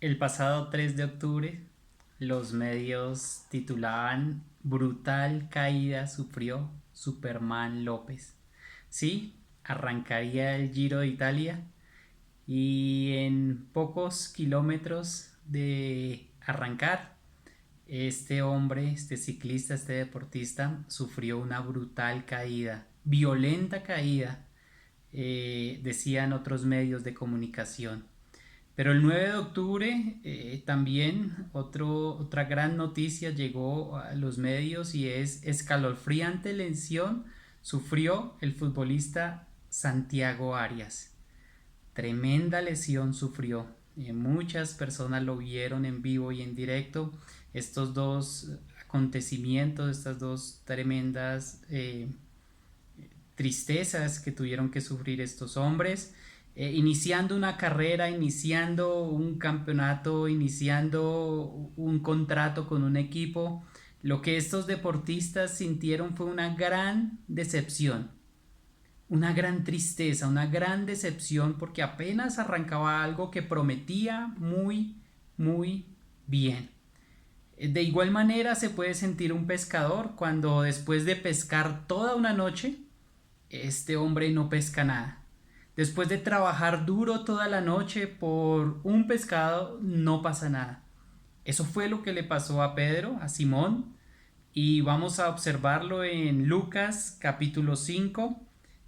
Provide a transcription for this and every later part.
El pasado 3 de octubre, los medios titulaban Brutal caída sufrió Superman López. Sí, arrancaría el Giro de Italia y en pocos kilómetros de arrancar, este hombre, este ciclista, este deportista, sufrió una brutal caída, violenta caída, decían otros medios de comunicación. Pero el 9 de octubre también otra gran noticia llegó a los medios y es escalofriante lesión sufrió el futbolista Santiago Arias. Tremenda lesión sufrió. Muchas personas lo vieron en vivo y en directo. Estos dos acontecimientos, estas dos tremendas tristezas que tuvieron que sufrir estos hombres, iniciando una carrera, iniciando un campeonato, iniciando un contrato con un equipo. Lo que estos deportistas sintieron fue una gran decepción, una gran tristeza, una gran decepción porque apenas arrancaba algo que prometía muy bien. De igual manera se puede sentir un pescador cuando después de pescar toda una noche, este hombre no pesca nada. Después de trabajar duro toda la noche por un pescado, no pasa nada. Eso fue lo que le pasó a Pedro, a Simón, y vamos a observarlo en Lucas capítulo 5,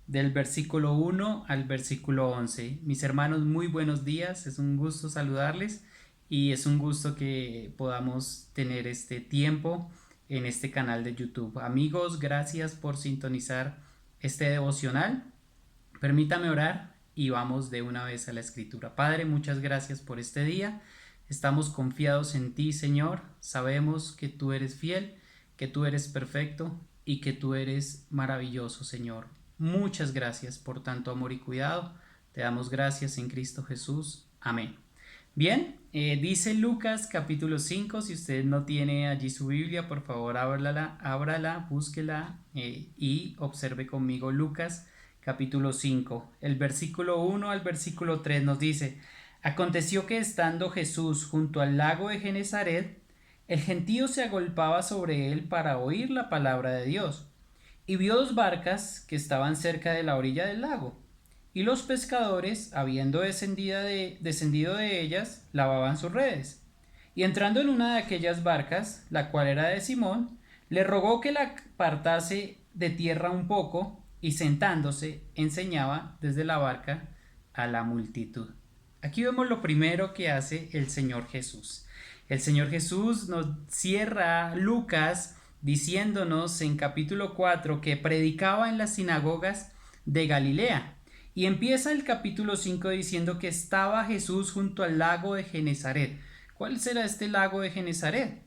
del versículo 1 al versículo 11. Mis hermanos, muy buenos días, es un gusto saludarles y es un gusto que podamos tener este tiempo en este canal de YouTube. Amigos, gracias por sintonizar este devocional. Permítame orar y vamos de una vez a la escritura. Padre, muchas gracias por este día. Estamos confiados en ti, Señor. Sabemos que tú eres fiel, que tú eres perfecto y que tú eres maravilloso, Señor. Muchas gracias por tanto amor y cuidado. Te damos gracias en Cristo Jesús. Amén. Bien, dice Lucas capítulo 5. Si usted no tiene allí su Biblia, por favor ábrala, búsquela y observe conmigo Lucas capítulo 5. El versículo 1 al versículo 3 nos dice: Aconteció que estando Jesús junto al lago de Genezaret, el gentío se agolpaba sobre él para oír la palabra de Dios, y vio dos barcas que estaban cerca de la orilla del lago. Y los pescadores, habiendo descendido de ellas, lavaban sus redes. Y entrando en una de aquellas barcas, la cual era de Simón, le rogó que la apartase de tierra un poco, y sentándose, enseñaba desde la barca a la multitud. Aquí vemos lo primero que hace el Señor Jesús. El Señor Jesús nos cierra Lucas diciéndonos en capítulo 4 que predicaba en las sinagogas de Galilea. Y empieza el capítulo 5 diciendo que estaba Jesús junto al lago de Genezaret. ¿Cuál será este lago de Genezaret?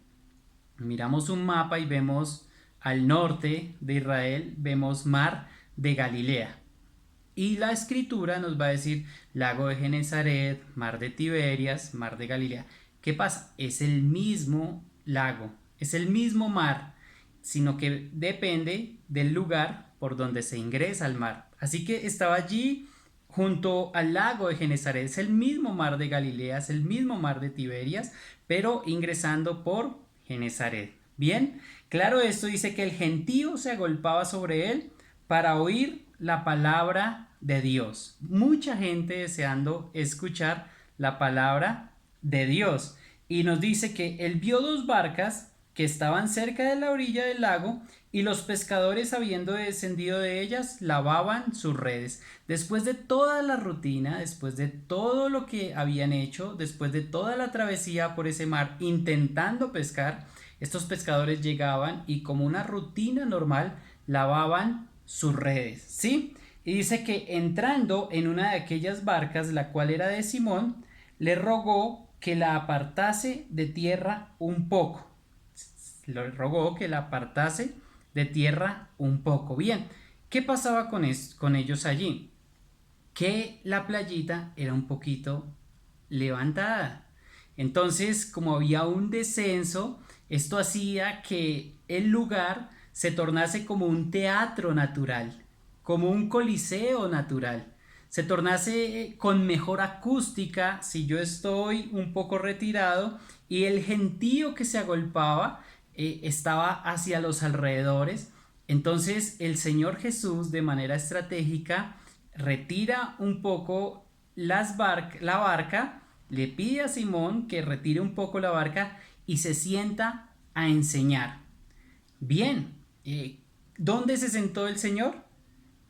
Miramos un mapa y vemos al norte de Israel, vemos mar de Galilea. Y la escritura nos va a decir lago de Genezaret, mar de Tiberias, mar de Galilea. ¿Qué pasa? Es el mismo lago, es el mismo mar, sino que depende del lugar por donde se ingresa al mar. Así que estaba allí junto al lago de Genezaret, es el mismo mar de Galilea, es el mismo mar de Tiberias, pero ingresando por Genezaret. Bien, claro, esto dice que el gentío se agolpaba sobre él para oír la palabra de Dios. Mucha gente deseando escuchar la palabra de Dios. Y nos dice que él vio dos barcas que estaban cerca de la orilla del lago, y los pescadores, habiendo descendido de ellas, lavaban sus redes. Después de toda la rutina, después de todo lo que habían hecho, después de toda la travesía por ese mar intentando pescar, estos pescadores llegaban y, como una rutina normal, lavaban sus redes, ¿sí? Y dice que entrando en una de aquellas barcas, la cual era de Simón, le rogó que la apartase de tierra un poco. Le rogó que la apartase de tierra un poco. Bien, ¿qué pasaba con ellos allí? Que la playita era un poquito levantada. Entonces, como había un descenso, esto hacía que el lugar se tornase como un teatro natural, como un coliseo natural. se tornase con mejor acústica si yo estoy un poco retirado y el gentío que se agolpaba estaba hacia los alrededores. Entonces el Señor Jesús de manera estratégica retira un poco la barca, le pide a Simón que retire un poco la barca y se sienta a enseñar. Bien, ¿dónde se sentó el Señor?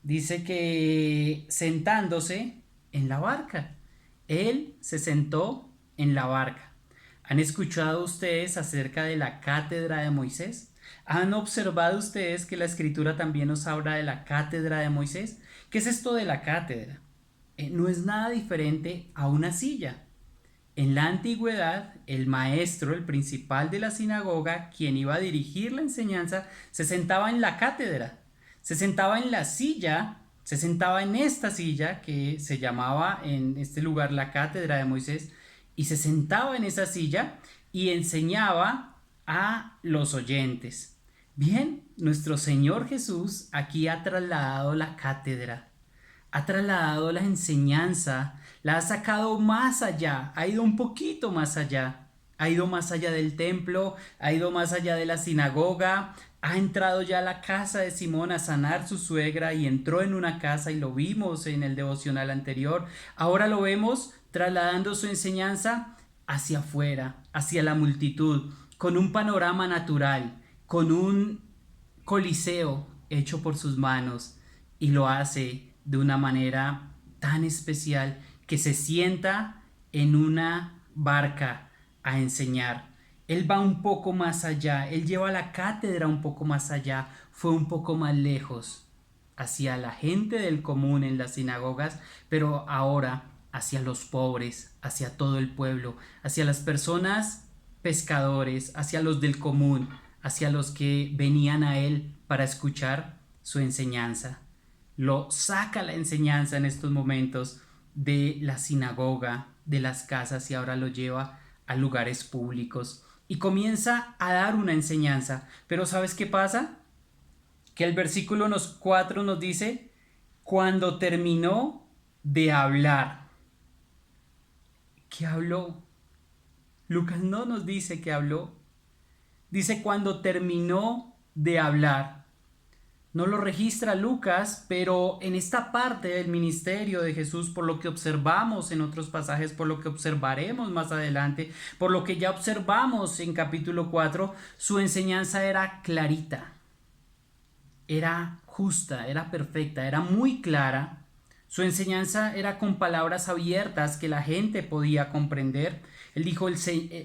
Dice que sentándose en la barca. Él se sentó en la barca. ¿Han escuchado ustedes acerca de la cátedra de Moisés? ¿Han observado ustedes que la escritura también nos habla de la cátedra de Moisés? ¿Qué es esto de la cátedra? No es nada diferente a una silla. En la antigüedad, el maestro, el principal de la sinagoga, quien iba a dirigir la enseñanza, se sentaba en la cátedra, se sentaba en la silla, se sentaba en esta silla que se llamaba en este lugar la cátedra de Moisés, y se sentaba en esa silla y enseñaba a los oyentes. Bien, nuestro Señor Jesús aquí ha trasladado la cátedra, ha trasladado la enseñanza, la ha sacado más allá, ha ido un poquito más allá, ha ido más allá del templo, ha ido más allá de la sinagoga, ha entrado ya a la casa de Simón a sanar su suegra y entró en una casa y lo vimos en el devocional anterior. Ahora lo vemos trasladando su enseñanza hacia afuera, hacia la multitud, con un panorama natural, con un coliseo hecho por sus manos, y lo hace de una manera tan especial que se sienta en una barca a enseñar. Él va un poco más allá, él lleva la cátedra un poco más allá, fue un poco más lejos, hacia la gente del común en las sinagogas, pero ahora hacia los pobres, hacia todo el pueblo, hacia las personas pescadores, hacia los del común, hacia los que venían a él para escuchar su enseñanza. Lo saca la enseñanza en estos momentos de la sinagoga, de las casas, y ahora lo lleva a lugares públicos y comienza a dar una enseñanza. Pero ¿sabes qué pasa? Que el versículo 4 nos dice, cuando terminó de hablar. ¿Qué habló? Lucas no nos dice que habló. Dice cuando terminó de hablar. No lo registra Lucas, pero en esta parte del ministerio de Jesús, por lo que observamos en otros pasajes, por lo que observaremos más adelante, por lo que ya observamos en capítulo 4, su enseñanza era clarita, era justa, era perfecta, era muy clara. Su enseñanza era con palabras abiertas que la gente podía comprender. Él dijo,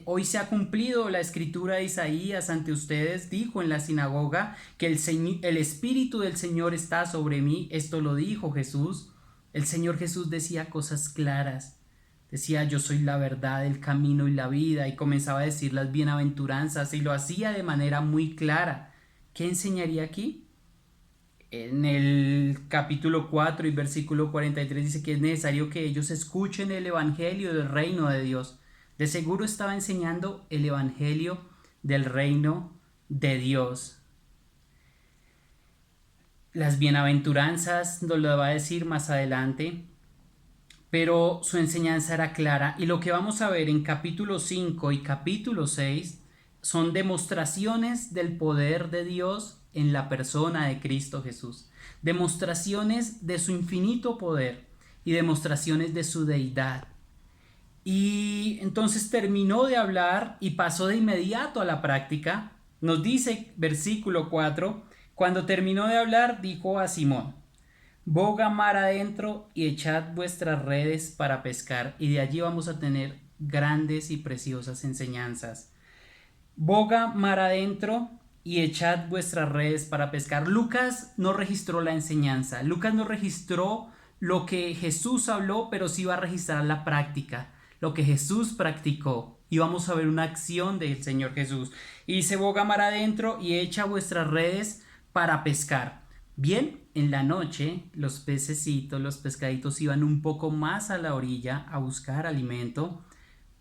hoy se ha cumplido la escritura de Isaías ante ustedes, dijo en la sinagoga que el Espíritu del Señor está sobre mí. Esto lo dijo Jesús. El Señor Jesús decía cosas claras. Decía, yo soy la verdad, el camino y la vida, y comenzaba a decir las bienaventuranzas y lo hacía de manera muy clara. ¿Qué enseñaría aquí? En el capítulo 4 y versículo 43 dice que es necesario que ellos escuchen el evangelio del reino de Dios. De seguro estaba enseñando el evangelio del reino de Dios. Las bienaventuranzas nos lo va a decir más adelante, pero su enseñanza era clara, y lo que vamos a ver en capítulo 5 y capítulo 6 son demostraciones del poder de Dios en la persona de Cristo Jesús, demostraciones de su infinito poder y demostraciones de su deidad. Y entonces terminó de hablar y pasó de inmediato a la práctica. Nos dice versículo 4, cuando terminó de hablar dijo a Simón, boga mar adentro y echad vuestras redes para pescar. Y de allí vamos a tener grandes y preciosas enseñanzas. Boga mar adentro y echad vuestras redes para pescar. Lucas no registró la enseñanza, Lucas no registró lo que Jesús habló, pero sí va a registrar la práctica, lo que Jesús practicó. Y vamos a ver una acción del Señor Jesús. Y dice, boga mar adentro y echa vuestras redes para pescar. Bien, en la noche los pececitos, los pescaditos iban un poco más a la orilla a buscar alimento,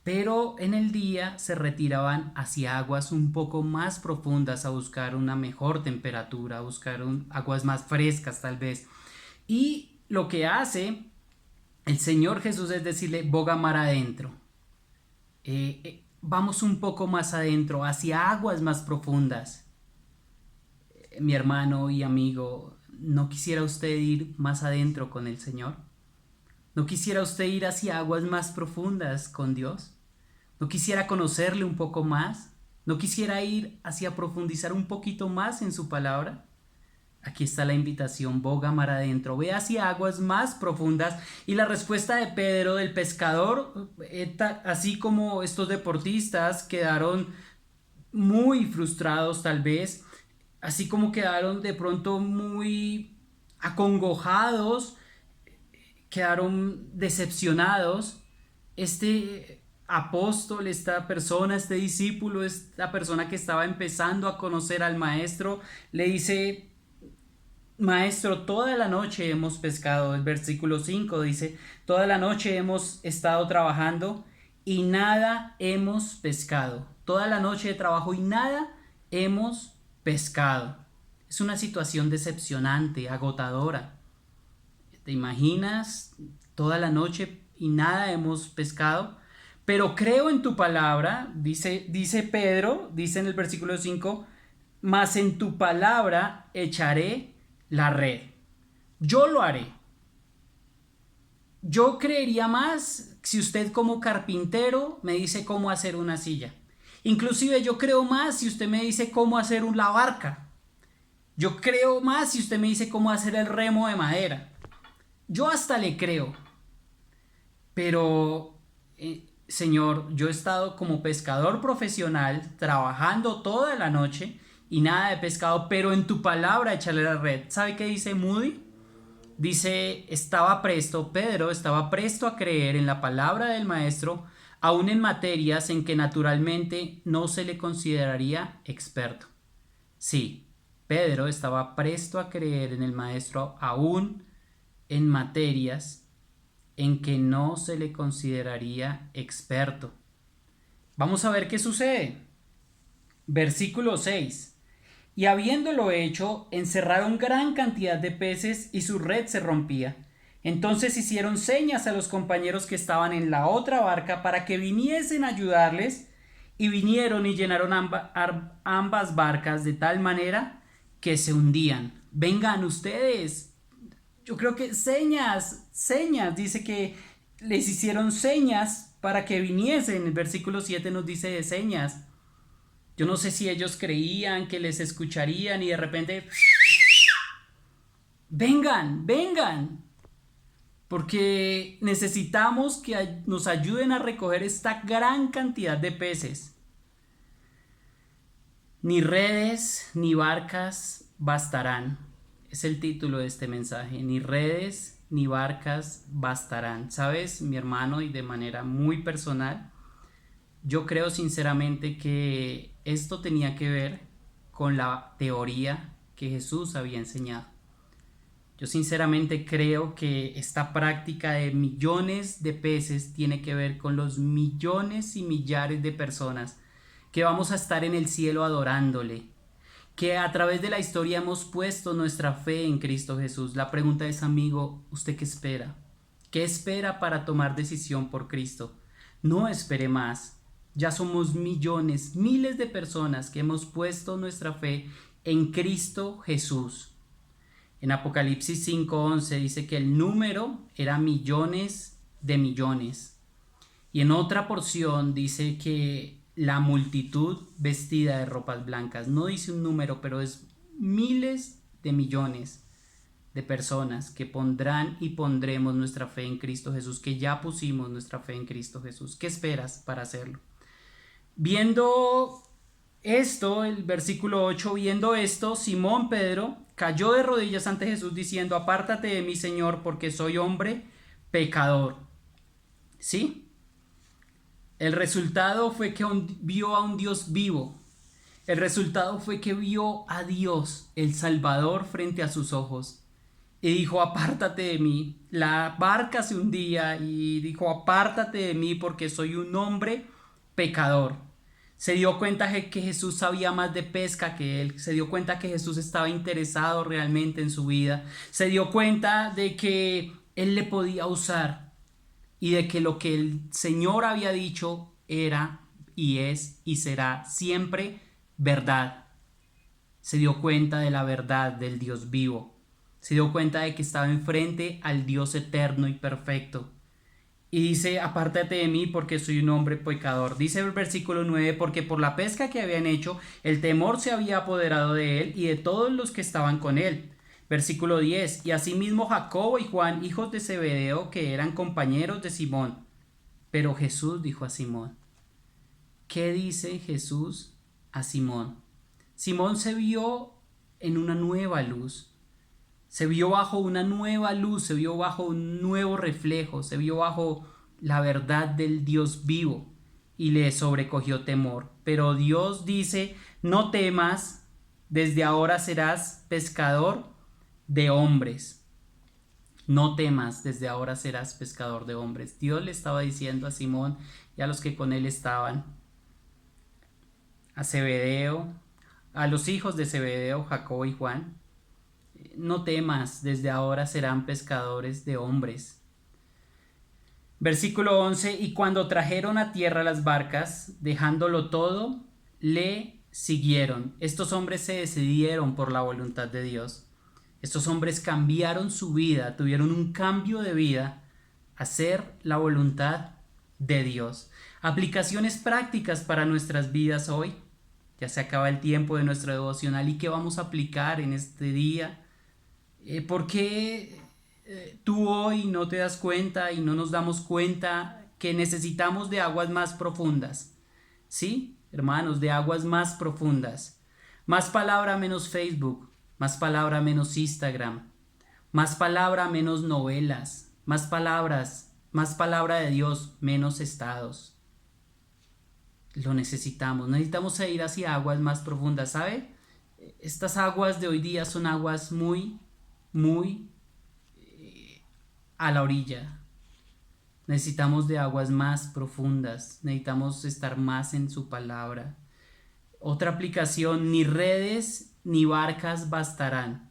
pero en el día se retiraban hacia aguas un poco más profundas a buscar una mejor temperatura, a buscar aguas más frescas tal vez. Y lo que hace El Señor Jesús es decirle, boga mar adentro. Vamos un poco más adentro, hacia aguas más profundas. Mi hermano y amigo, ¿no quisiera usted ir más adentro con el Señor? ¿No quisiera usted ir hacia aguas más profundas con Dios? ¿No quisiera conocerle un poco más? ¿No quisiera ir hacia profundizar un poquito más en su palabra? Aquí está la invitación, boga mar adentro, ve hacia aguas más profundas. Y la respuesta de Pedro, del pescador, así como estos deportistas quedaron muy frustrados tal vez, así como quedaron de pronto muy acongojados, quedaron decepcionados. Este apóstol, esta persona, este discípulo, esta persona que estaba empezando a conocer al maestro, le dice: Maestro, toda la noche hemos pescado. El versículo 5 dice: toda la noche hemos estado trabajando y nada hemos pescado. Toda la noche de trabajo y nada hemos pescado. Es una situación decepcionante, agotadora. ¿Te imaginas? Toda la noche y nada hemos pescado. Pero creo en tu palabra, dice Pedro, dice en el versículo 5, mas en tu palabra echaré la red. Yo lo haré. Yo creería más si usted como carpintero me dice cómo hacer una silla. Inclusive yo creo más si usted me dice cómo hacer la barca. Yo creo más si usted me dice cómo hacer el remo de madera. Yo hasta le creo. Pero, Señor, yo he estado como pescador profesional trabajando toda la noche y nada de pescado, pero en tu palabra echarle la red. ¿Sabe qué dice Moody? Dice, Pedro estaba presto a creer en la palabra del maestro, aun en materias en que naturalmente no se le consideraría experto. Sí, Pedro estaba presto a creer en el maestro, aun en materias en que no se le consideraría experto. Vamos a ver qué sucede. Versículo 6. Y habiéndolo hecho, encerraron gran cantidad de peces y su red se rompía. Entonces hicieron señas a los compañeros que estaban en la otra barca para que viniesen a ayudarles, y vinieron y llenaron ambas barcas de tal manera que se hundían. Vengan ustedes. Yo creo que señas, dice que les hicieron señas para que viniesen. El versículo 7 nos dice de señas. Yo no sé si ellos creían que les escucharían y de repente, vengan, vengan, porque necesitamos que nos ayuden a recoger esta gran cantidad de peces. Ni redes ni barcas bastarán. Es el título de este mensaje. Ni redes ni barcas bastarán. ¿Sabes, mi hermano? Y de manera muy personal, yo creo sinceramente que esto tenía que ver con la teoría que Jesús había enseñado. Yo sinceramente creo que esta práctica de millones de peces tiene que ver con los millones y millares de personas que vamos a estar en el cielo adorándole, que a través de la historia hemos puesto nuestra fe en Cristo Jesús. La pregunta es, amigo, ¿usted qué espera? ¿Qué espera para tomar decisión por Cristo? No espere más. Ya somos millones, miles de personas que hemos puesto nuestra fe en Cristo Jesús. En Apocalipsis 5:11 dice que el número era millones de millones. Y en otra porción dice que la multitud vestida de ropas blancas. No dice un número, pero es miles de millones de personas que pondrán y pondremos nuestra fe en Cristo Jesús, que ya pusimos nuestra fe en Cristo Jesús. ¿Qué esperas para hacerlo? Viendo esto, el versículo 8, viendo esto, Simón Pedro cayó de rodillas ante Jesús diciendo: apártate de mí, Señor, porque soy hombre pecador. ¿Sí? El resultado fue que vio a un Dios vivo. El resultado fue que vio a Dios, el Salvador, frente a sus ojos. Y dijo: apártate de mí. La barca se hundía y dijo: apártate de mí porque soy un hombre pecador. Se dio cuenta que Jesús sabía más de pesca que él. Se dio cuenta que Jesús estaba interesado realmente en su vida. Se dio cuenta de que él le podía usar. y de que lo que el Señor había dicho era y es y será siempre verdad. Se dio cuenta de la verdad del Dios vivo. Se dio cuenta de que estaba enfrente al Dios eterno y perfecto. Y dice, apártate de mí porque soy un hombre pecador. Dice el versículo 9, porque por la pesca que habían hecho, el temor se había apoderado de él y de todos los que estaban con él. Versículo 10, y asimismo Jacobo y Juan, hijos de Zebedeo, que eran compañeros de Simón. Pero Jesús dijo a Simón, ¿qué dice Jesús a Simón? Simón se vio en una nueva luz. Se vio bajo una nueva luz, se vio bajo un nuevo reflejo, se vio bajo la verdad del Dios vivo y le sobrecogió temor. Pero Dios dice, no temas, desde ahora serás pescador de hombres. No temas, desde ahora serás pescador de hombres. Dios le estaba diciendo a Simón y a los que con él estaban, a Zebedeo, a los hijos de Zebedeo, Jacobo y Juan, no temas, desde ahora serán pescadores de hombres. Versículo 11, y cuando trajeron a tierra las barcas, dejándolo todo, le siguieron. Estos hombres se decidieron por la voluntad de Dios. Estos hombres cambiaron su vida, tuvieron un cambio de vida a hacer la voluntad de Dios. Aplicaciones prácticas para nuestras vidas hoy. Ya se acaba el tiempo de nuestro devocional y qué vamos a aplicar en este día. ¿Por qué tú hoy no te das cuenta y no nos damos cuenta que necesitamos de aguas más profundas? ¿Sí, hermanos, de aguas más profundas? Más palabra, menos Facebook. Más palabra, menos Instagram. Más palabra, menos novelas. Más palabras, más palabra de Dios, menos estados. Lo necesitamos. Necesitamos ir hacia aguas más profundas, ¿sabe? Estas aguas de hoy día son aguas muy a la orilla. Necesitamos de aguas más profundas. Necesitamos estar más en su palabra. Otra aplicación, ni redes ni barcas bastarán.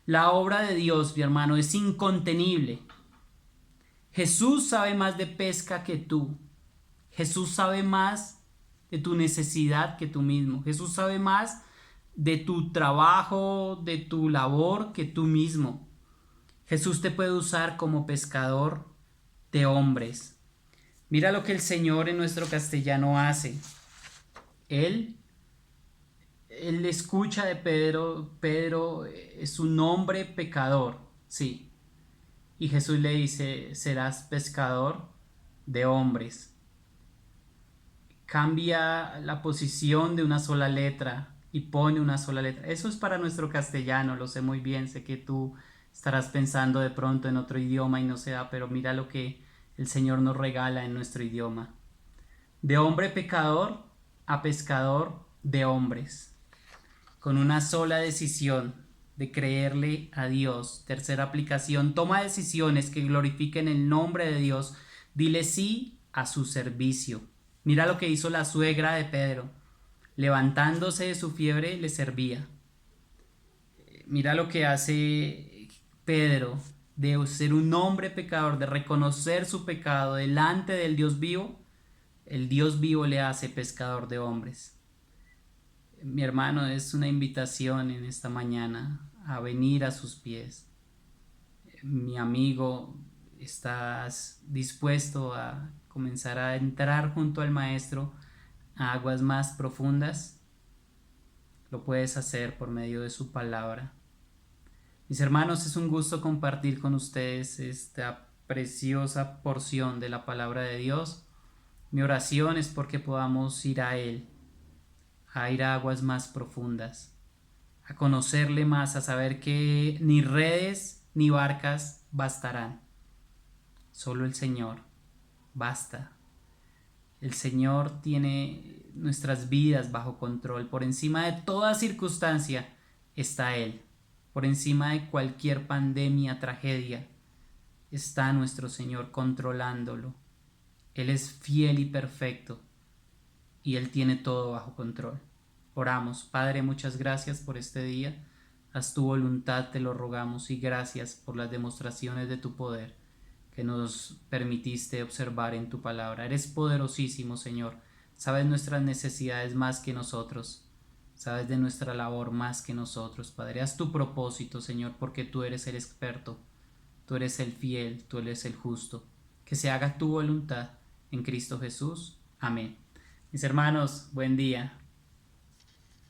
La obra de Dios, mi hermano, es incontenible. Jesús sabe más de pesca que tú. Jesús sabe más de tu necesidad que tú mismo. Jesús sabe más de tu trabajo, de tu labor que tú mismo. Jesús te puede usar como pescador de hombres. Mira lo que el Señor en nuestro castellano hace. Él escucha de Pedro, Pedro es un hombre pecador, sí. Y Jesús le dice, serás pescador de hombres. Cambia la posición de una sola letra y pone una sola letra. Eso es para nuestro castellano, lo sé muy bien, sé que tú estarás pensando de pronto en otro idioma y no se da, pero mira lo que el Señor nos regala en nuestro idioma. De hombre pecador a pescador de hombres. Con una sola decisión de creerle a Dios. Tercera aplicación, toma decisiones que glorifiquen el nombre de Dios. Dile sí a su servicio. Mira lo que hizo la suegra de Pedro. Levantándose de su fiebre, le servía. Mira lo que hace Pedro, de ser un hombre pecador, de reconocer su pecado delante del Dios vivo. El Dios vivo le hace pescador de hombres. Mi hermano, es una invitación en esta mañana a venir a sus pies. Mi amigo, ¿estás dispuesto a comenzar a entrar junto al Maestro a aguas más profundas? Lo puedes hacer por medio de su palabra. Mis hermanos, es un gusto compartir con ustedes esta preciosa porción de la palabra de Dios. Mi oración es porque podamos ir a Él, a ir a aguas más profundas, a conocerle más, a saber que ni redes ni barcas bastarán. Solo el Señor basta. El Señor tiene nuestras vidas bajo control. Por encima de toda circunstancia está Él. Por encima de cualquier pandemia, tragedia, está nuestro Señor controlándolo. Él es fiel y perfecto y Él tiene todo bajo control. Oramos. Padre, muchas gracias por este día. Haz tu voluntad, te lo rogamos, y gracias por las demostraciones de tu poder que nos permitiste observar en tu palabra. Eres poderosísimo, Señor. Sabes nuestras necesidades más que nosotros. Sabes de nuestra labor más que nosotros, Padre. Haz tu propósito, Señor, porque tú eres el experto, tú eres el fiel, tú eres el justo. Que se haga tu voluntad en Cristo Jesús. Amén. Mis hermanos, buen día.